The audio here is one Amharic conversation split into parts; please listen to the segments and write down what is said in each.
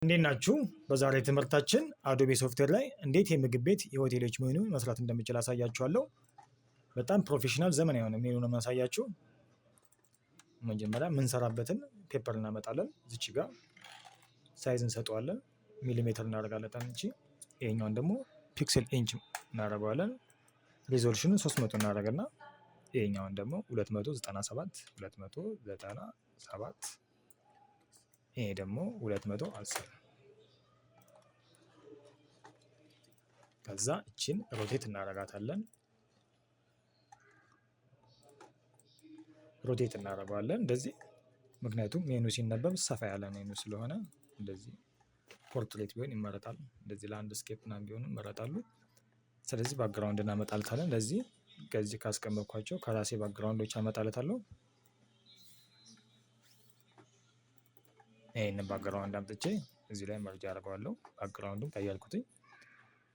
እንዴት ናችሁ? በዛሬ ትምህርታችን አዶቤ ሶፍትዌር ላይ እንዴት የምግብ ቤት የሆቴሎች ሜኑ መስራት እንደምችል አሳያችኋለሁ። በጣም ፕሮፌሽናል ዘመናዊ የሆነ ሜኑ ነው የማሳያችሁ። መጀመሪያ የምንሰራበትን ፔፐር እናመጣለን። እዚች ጋር ሳይዝ እንሰጠዋለን፣ ሚሊሜትር እናደርጋለን። ይሄኛውን ደግሞ ፒክስል ኢንች እናደርገዋለን። ሪዞሉሽኑን 300 እናደርግና ይሄኛውን ደግሞ 297 ይሄ ደግሞ 210። ከዛ እቺን ሮቴት እናደርጋታለን። ሮቴት እናደርገዋለን እንደዚህ። ምክንያቱም ሜኑ ሲነበብ ሰፋ ያለ ሜኑ ስለሆነ እንደዚህ ፖርትሬት ቢሆን ይመረጣል። እንደዚህ ላንድስኬፕ ምናምን ቢሆን ይመረጣሉ። ስለዚህ ባክግራውንድ እናመጣልታለን። እንደዚህ ከዚህ ካስቀመጥኳቸው ከራሴ ባክግራውንዶች አመጣለታለሁ። ይሄንን ባክግራውንድ አምጥቼ እዚህ ላይ መርጃ አደርገዋለሁ። ባክግራውንዱን ቀየርኩትኝ።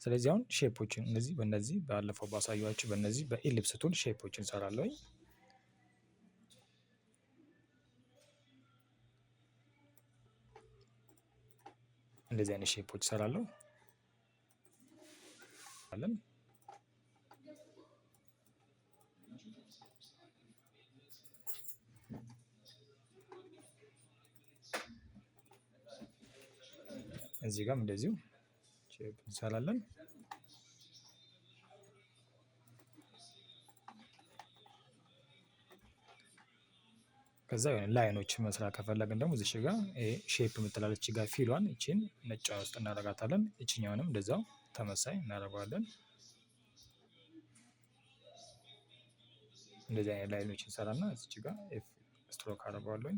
ስለዚህ አሁን ሼፖችን እነዚህ በእነዚህ ባለፈው ባሳየኋችሁ በእነዚህ በኢሊፕስ ቱል ሼፖችን እንሰራለሁ። እንደዚህ አይነት ሼፖች እሰራለሁ። እዚህ ጋርም እንደዚሁ ሼፕ እንሰራለን። ከዛ ላይኖች መስራት ከፈለግን ደግሞ እዚህ ጋር ሼፕ የምትላለች ጋር ፊሏን እቺን ነጭ ውስጥ እናደርጋታለን። እቺኛውንም እንደዛው ተመሳይ እናደርገዋለን። እንደዚህ አይነት ላይኖች እንሰራና እዚህ ጋር ስትሮክ አደርገዋለሁ።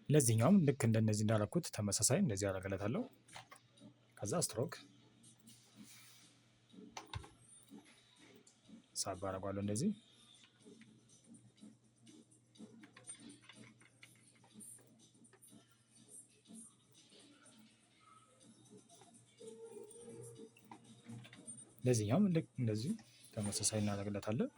ለዚህኛውም ልክ እንደነዚህ እንዳደረኩት ተመሳሳይ እንደዚህ አደርግለታለሁ። ከዛ ስትሮክ ሳብ አደርገዋለሁ እንደዚህ። ለዚህኛውም ልክ እንደዚህ ተመሳሳይ እናደርግለታለን።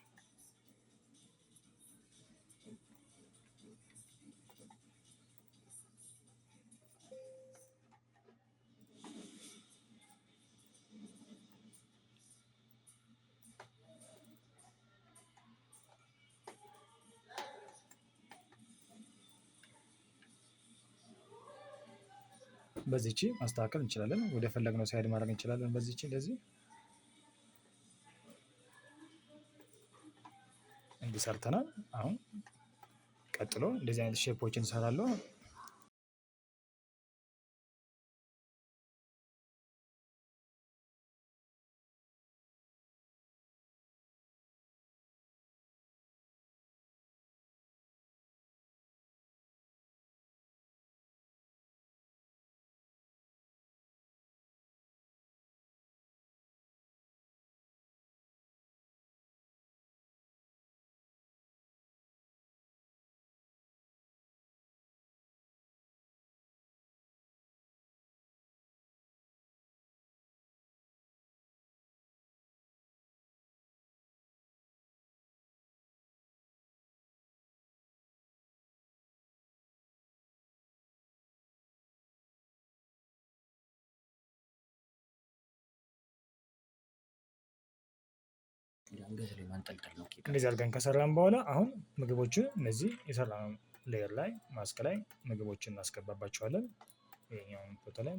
በዚህቺ ማስተካከል እንችላለን። ወደ ፈለግነው ሳይድ ማድረግ እንችላለን። በዚህቺ እንደዚህ እንዲሰርተናል። አሁን ቀጥሎ እንደዚህ አይነት ሼፖችን እንሰራለሁ። እንደዚህ አድርገን ከሰራን በኋላ አሁን ምግቦችን እነዚህ የሰራነው ሌየር ላይ ማስክ ላይ ምግቦችን እናስገባባቸዋለን። ይሄኛውን ፎቶ ላይ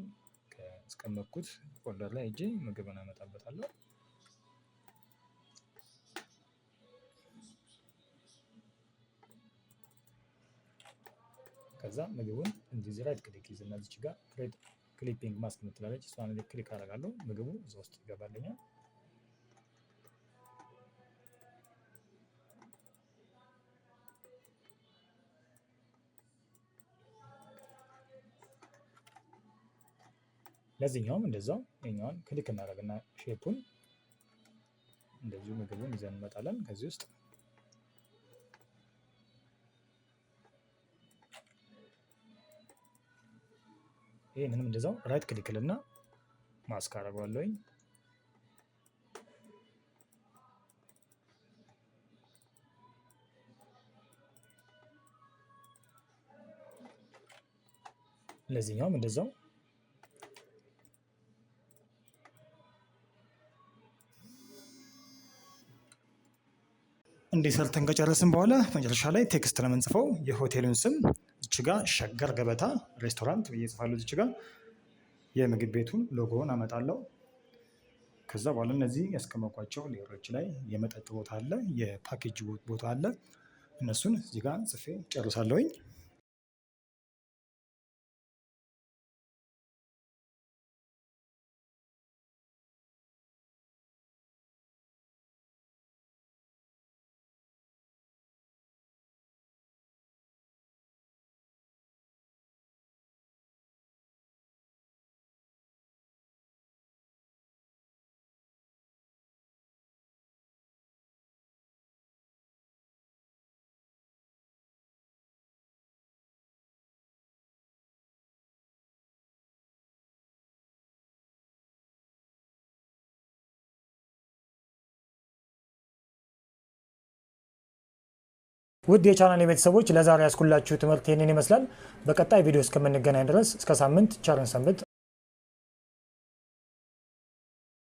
ካስቀመጥኩት ፎልደር ላይ እጄ ምግብን አመጣበታለሁ። ከዛ ምግቡን እንደዚህ ራይት ክሊክ ይዘና እዚች ጋር ክሬት ክሊፒንግ ማስክ የምትላለች እሷን ክሊክ አደርጋለሁ። ምግቡ እዛ ውስጥ ይገባልኛል። ለዚህኛውም እንደዛው ይሄኛውን ክሊክ እናደርግና ሼፑን እንደዚሁ ምግቡን ይዘን እንመጣለን ከዚህ ውስጥ ይሄንንም እንደዛው ራይት ክሊክ ልና ማስክ አደርገዋለሁኝ። ለዚህኛውም እንደዛው እንዲህ ሰርተን ከጨረስን በኋላ መጨረሻ ላይ ቴክስት ነው የምንጽፈው። የሆቴሉን ስም እች ጋ ሸገር ገበታ ሬስቶራንት ብዬ እጽፋለሁ። እች ጋ የምግብ ቤቱን ሎጎውን አመጣለሁ። ከዛ በኋላ እነዚህ ያስቀመጥኳቸው ሌሎች ላይ የመጠጥ ቦታ አለ፣ የፓኬጅ ቦታ አለ። እነሱን እዚህ ጋር ጽፌ ጨርሳለሁኝ። ውድ የቻናሌ ቤተሰቦች ለዛሬ ያስኩላችሁ ትምህርት ይሄንን ይመስላል። በቀጣይ ቪዲዮ እስከምንገናኝ ድረስ እስከ ሳምንት ቸር እንሰንብት።